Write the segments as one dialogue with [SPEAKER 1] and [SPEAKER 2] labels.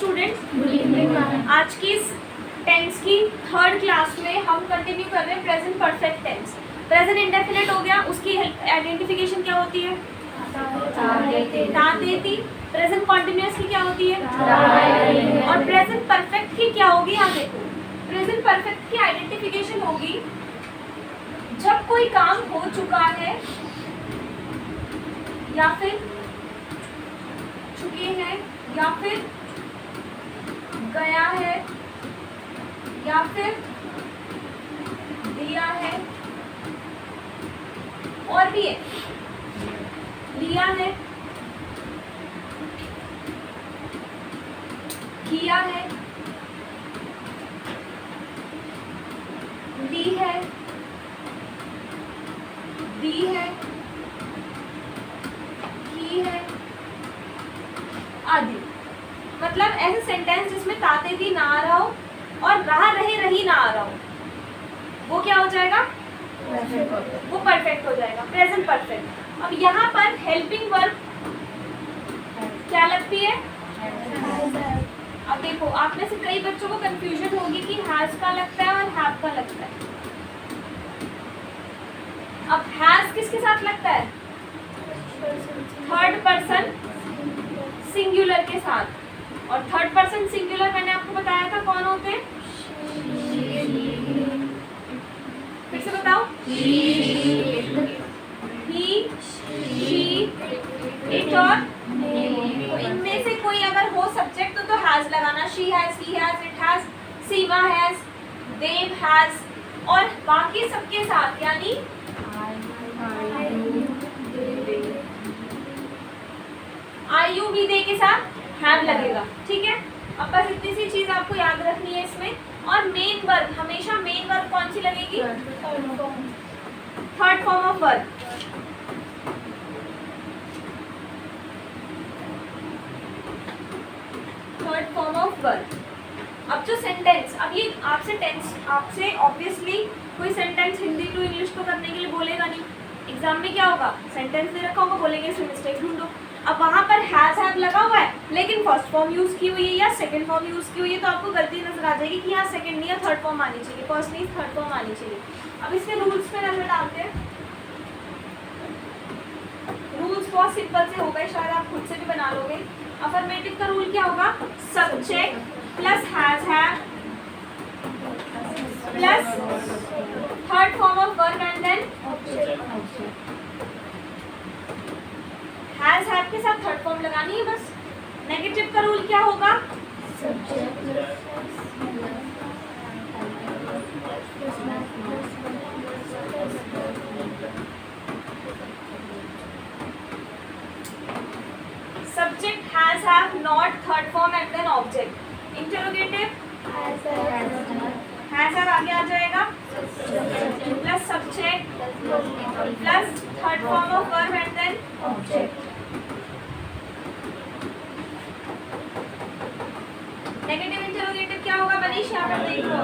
[SPEAKER 1] Students, आज की इस टेंस की थर्ड क्लास में हम कंटिन्यू कर रहे हैं present perfect tense. Present indefinite हो गया, उसकी आइडेंटिफिकेशन क्या होती है? ता देती। प्रेजेंट कॉन्टिन्यूअस की क्या होती है? और प्रेजेंट परफेक्ट की क्या होगी? यहाँ देखो, प्रेजेंट परफेक्ट की आइडेंटिफिकेशन होगी जब कोई काम हो चुका है या फिर चुके हैं या फिर गया है या फिर दिया है और भी है, लिया है, किया है, ली है, दी है, की है आदि। मतलब ऐसे सेंटेंस जिसमें ताते दी ना आ रहा हो और रहा रहे रही ना आ रहा हो, वो क्या हो जाएगा? वो परफेक्ट हो जाएगा, प्रेजेंट परफेक्ट। अब यहाँ पर हेल्पिंग वर्ब क्या लगती है? अब देखो, आप में से कई बच्चों को कंफ्यूजन होगी कि हैज का लगता है और हैव का लगता है। अब हैज किसके साथ लगता है? थर्ड पर्सन सिंगुलर के साथ। और थर्ड पर्सन सिंगुलर मैंने आपको बताया था कौन होते हैं? फिर से बताओ। ही, शी, इट और तो इनमें से कोई अगर हो सब्जेक्ट तो हैज लगाना। She has, he has, it has, Seema has, Dev has. और बाकी सबके साथ यानी आई यू बी दे के साथ हैव लगेगा। ठीक है, अब बस इतनी सी चीज आपको याद रखनी है इसमें। और मेन वर्ब, हमेशा मेन वर्ब कौन सी लगेगी? Third form of verb. Third form of verb. अब जो सेंटेंस, अब ये आपसे ऑब्वियसली कोई सेंटेंस हिंदी टू इंग्लिश तो करने के लिए बोलेगा नहीं। एग्जाम में क्या होगा? सेंटेंस दे रखा होगा, बोलेंगे इसमें मिस्टेक ढूंढो। अब वहां पर हैज हैव लगा हुआ है लेकिन फर्स्ट फॉर्म यूज की हुई है या सेकंड फॉर्म यूज की हुई है, तो आपको गलती नजर आ जाएगी कि यहाँ सेकंड नहीं या थर्ड फॉर्म आनी चाहिए, फर्स्ट नहीं थर्ड फॉर्म आनी चाहिए। अब इसके रूल्स पे नजर डालते हैं। रूल्स बहुत सिंपल से हो गए, शायद आप खुद से भी बना लोगे। अफर्मेटिव का रूल क्या होगा? Subject plus has have plus third form of verb and then has have के साथ थर्ड फॉर्म लगानी है बस। नेगेटिव का रूल क्या होगा? Subject has have not third form and then object. Interrogative has have आगे आ जाएगा plus subject plus third form of verb and then object. Negative interrogative क्या होगा मनीष? यहाँ पर देखो,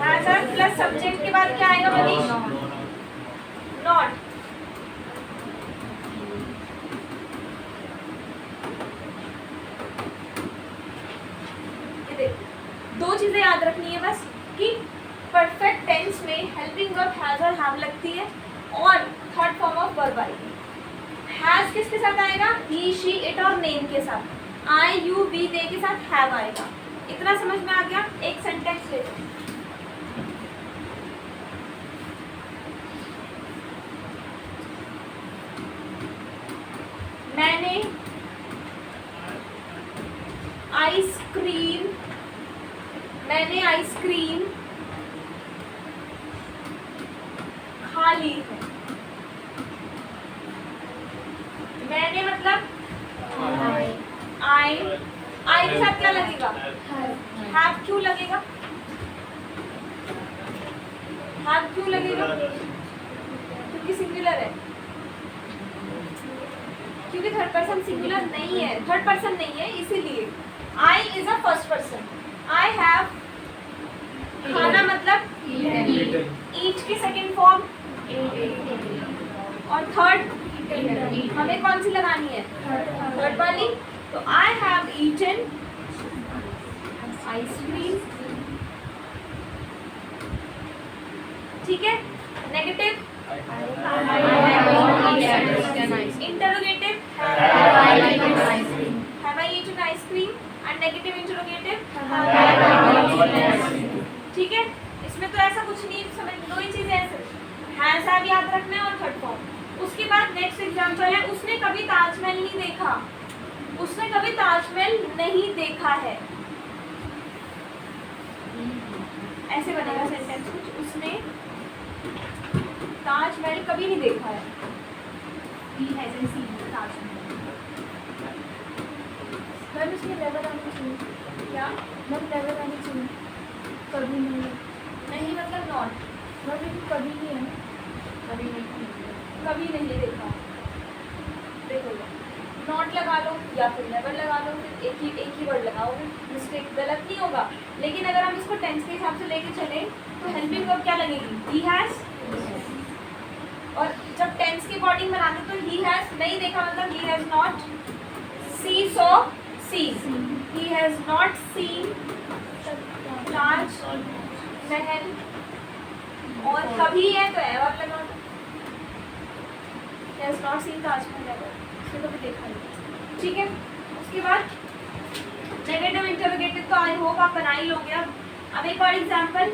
[SPEAKER 1] हैज हैव प्लस सब्जेक्ट के बाद क्या आएगा मनीष? नॉट। दो चीजें याद रखनी है बस कि परफेक्ट टेंस में हेल्पिंग वर्ब हैज और हैव लगती है और थर्ड फॉर्म ऑफ वर्ब आएगी। हैज किसके साथ आएगा? ही, शी, इट और नेम के साथ। आई यू बी दे के साथ हैव आएगा। इतना समझ में आ गया? एक सेंटेंस ले लो। मैंने आइसक्रीम खा ली है। मैंने मतलब आई के साथ क्या लगेगा? हैव क्यों लगेगा? हैव क्यों लगेगा? क्योंकि सिंगुलर है, क्योंकि थर्ड पर्सन सिंगुलर नहीं है, थर्ड पर्सन नहीं है, इसीलिए I is a first person. I have खाना मतलब ईट की सेकंड फॉर्म और थर्ड हमें कौन सी लगानी है? थर्ड वाली। तो आई हैव ईटन आइसक्रीम, ठीक है। Negative interrogative have I eaten ice cream, and negative interrogative, ठीक है। इसमें तो ऐसा कुछ नहीं समझ, दो ही चीजें ऐसे हैज हैव याद रखना है और थर्ड फॉर्म। उसके बाद नेक्स्ट एग्जांपल है, उसने कभी ताजमहल नहीं देखा। उसने कभी ताजमहल नहीं देखा है, ऐसे बनेगा सेंटेंस कुछ, उसने ताजमहल कभी नहीं देखा है। He hasn't seen Taj Mahal.
[SPEAKER 2] Ma'am इसमें नेवर आनी चाहिए,
[SPEAKER 1] क्या?
[SPEAKER 2] मैम नेवर आनी चाहिए, कभी नहीं।
[SPEAKER 1] नहीं मतलब नॉट,
[SPEAKER 2] मैम लेकिन कभी नहीं है ना,
[SPEAKER 1] कभी नहीं देखा। देखो नॉट लगा लो या फिर नेवर लगा लो, फिर एक ही वर्ड लगाओगे, मिस्टेक गलत नहीं होगा। लेकिन अगर हम इसको टेंस के हिसाब से लेके चले तो हेल्पिंग वर्ब क्या लगेगी? He has. और जब टेंस के अकॉर्डिंग बनाते तो ही हैज नहीं देखा मतलब he has not see so seen, he has not seen Taj Mahal, और कभी है तो एवर लगा दो, he has not seen Taj Mahal ever, उसने कभी देखा नहीं, ठीक है। उसके बाद नेगेटिव इंटरोगेटिव तो आई होप आप बना ही लोगे। अब एक और एग्जांपल,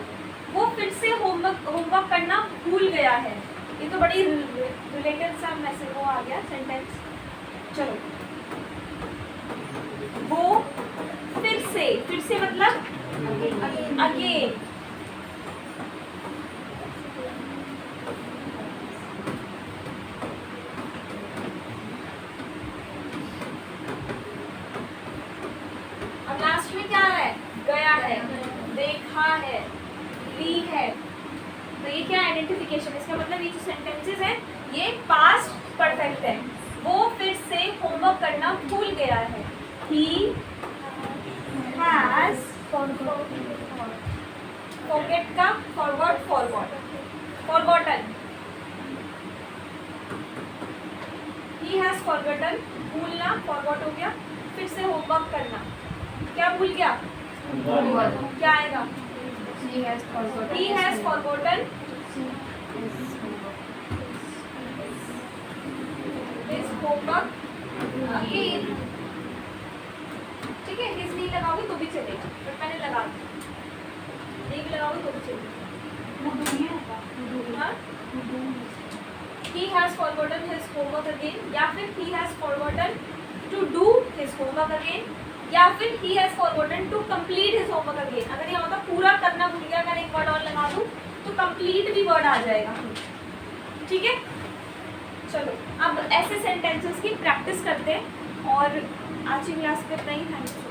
[SPEAKER 1] वो फिर से होमवर्क करना भूल गया है। ये तो बड़ी रिलेटेड सा मैसेज वो आ गया सेंटेंस। चलो, वो फिर से मतलब अगेन, अब लास्ट में क्या है? गया है, देखा है, ली है। तो ये क्या आइडेंटिफिकेशन, इसका मतलब ये जो सेंटेंसेस हैं ये पास्ट परफेक्ट है। वो फिर से होमवर्क करना भूल गया है। He has forget का forgotten। He has forgotten, भूलना, forgot हो गया, फिर से होमवर्क करना। क्या भूल गया? क्या आएगा? He has forgotten his homework again, ठीक है। his नहीं लगाओगे तो भी चलेगा, बट मैंने लगा दिया, नहीं भी लगाओगे तो भी चलेगा। हाँ? He has forgotten his homework again, या फिर he has forgotten to do his homework again, या फिर he has forgotten to complete his homework again। अगर यहाँ होता पूरा करना भूल गया, अगर एक वर्ड और लगा दूँ तो complete भी वर्ड आ जाएगा, ठीक है। चलो अब ऐसे सेंटेंसेस की प्रैक्टिस करते हैं, और आज की क्लास में इतना ही। Thank you.